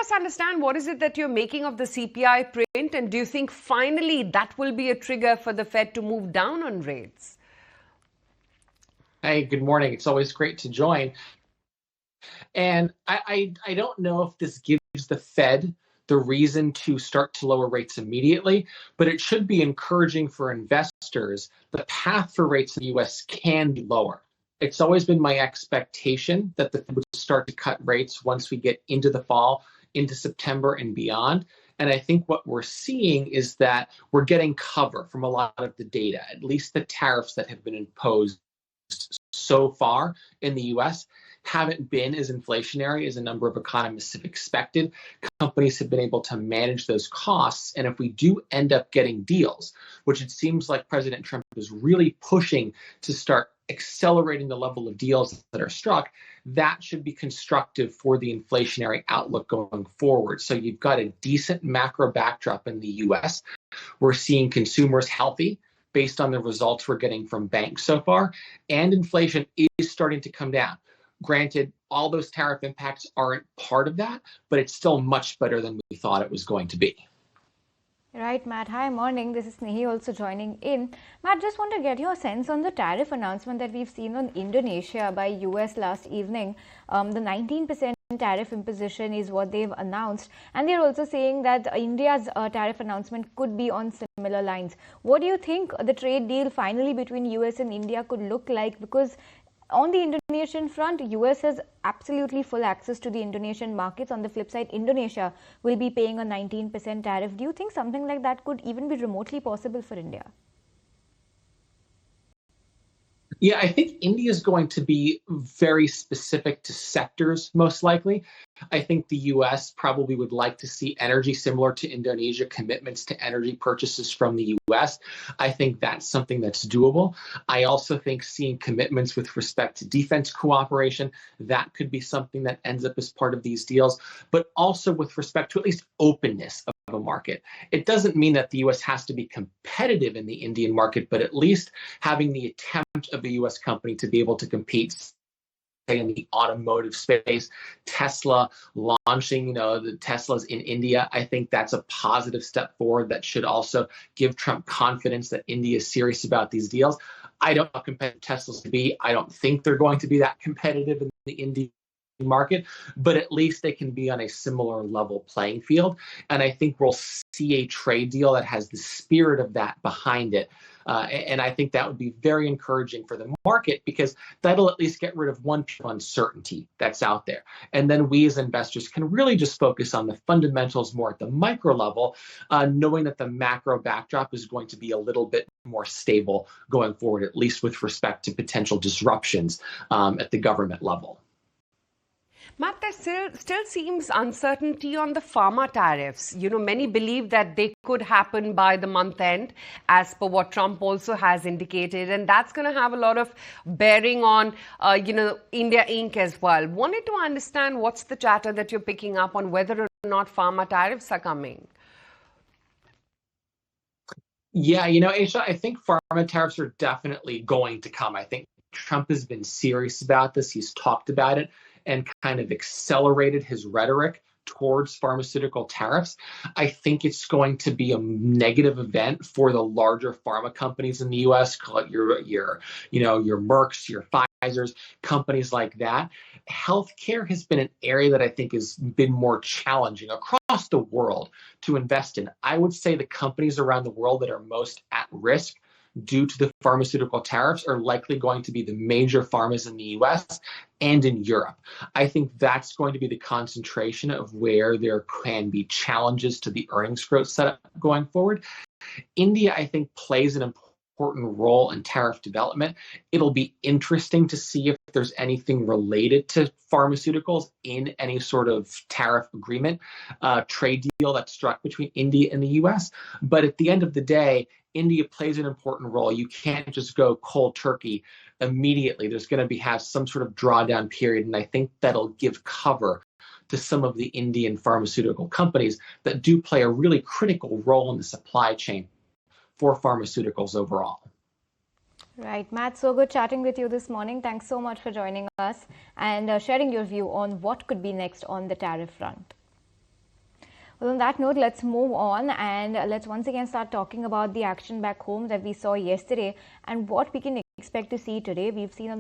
us understand what is it that you're making of the CPI print, and do you think finally that will be a trigger for the Fed to move down on rates? Hey, good morning. It's always great to join. And I don't know if this gives the Fed the reason to start to lower rates immediately, but it should be encouraging for investors. The path for rates in the U.S. can be lower. It's always been my expectation that the Fed would start to cut rates once we get into the fall, into September and beyond. And I think what we're seeing is that we're getting cover from a lot of the data, at least the tariffs that have been imposed so far in the U.S. haven't been as inflationary as a number of economists have expected. Companies have been able to manage those costs. And if we do end up getting deals, which it seems like President Trump is really pushing to start accelerating the level of deals that are struck, that should be constructive for the inflationary outlook going forward. So you've got a decent macro backdrop in the U.S. We're seeing consumers healthy based on the results we're getting from banks so far, and inflation is starting to come down. Granted, all those tariff impacts aren't part of that, but it's still much better than we thought it was going to be. Right, Matt. Hi, morning. This is Snehi also joining in. Matt, just want to get your sense on the tariff announcement that we've seen on Indonesia by US last evening. The 19% tariff imposition is what they've announced, and they're also saying that India's tariff announcement could be on similar lines. What do you think the trade deal finally between US and India could look like? Because on the Indonesian front, US has absolutely full access to the Indonesian markets. On the flip side, Indonesia will be paying a 19% tariff. Do you think something like that could even be remotely possible for India? Yeah, I think India is going to be very specific to sectors, most likely. I think the U.S. probably would like to see energy similar to Indonesia, commitments to energy purchases from the U.S. I think that's something that's doable. I also think seeing commitments with respect to defense cooperation, that could be something that ends up as part of these deals, but also with respect to at least openness of a market. It doesn't mean that the U.S. has to be competitive in the Indian market, but at least having the attempt of a U.S. company to be able to compete in the automotive space, Tesla launching, the Teslas in India. I think that's a positive step forward that should also give Trump confidence that India is serious about these deals. I don't know how competitive Teslas to be. I don't think they're going to be that competitive in the Indian market, but at least they can be on a similar level playing field. And I think we'll see a trade deal that has the spirit of that behind it. And I think that would be very encouraging for the market, because that'll at least get rid of one uncertainty that's out there. And then we as investors can really just focus on the fundamentals more at the micro level, knowing that the macro backdrop is going to be a little bit more stable going forward, at least with respect to potential disruptions at the government level. Matt, there still seems uncertainty on the pharma tariffs. Many believe that they could happen by the month end, as per what Trump also has indicated. And that's going to have a lot of bearing on, India Inc. as well. Wanted to understand what's the chatter that you're picking up on whether or not pharma tariffs are coming. Yeah, Aisha, I think pharma tariffs are definitely going to come. I think Trump has been serious about this. He's talked about it and kind of accelerated his rhetoric towards pharmaceutical tariffs. I think it's going to be a negative event for the larger pharma companies in the U.S. Call it your Mercks, your Pfizers, companies like that. Healthcare has been an area that I think has been more challenging across the world to invest in. I would say the companies around the world that are most at risk due to the pharmaceutical tariffs are likely going to be the major pharmas in the U.S. and in Europe. I think that's going to be the concentration of where there can be challenges to the earnings growth setup going forward. India, I think, plays an important role in tariff development. It'll be interesting to see if there's anything related to pharmaceuticals in any sort of tariff agreement, trade deal that's struck between India and the U.S. But at the end of the day, India plays an important role. You can't just go cold turkey immediately. There's going to have some sort of drawdown period, and I think that'll give cover to some of the Indian pharmaceutical companies that do play a really critical role in the supply chain for pharmaceuticals overall. Right, Matt, so good chatting with you this morning. Thanks so much for joining us and sharing your view on what could be next on the tariff front. Well, on that note, let's move on and let's once again start talking about the action back home that we saw yesterday and what we can expect to see today. We've seen on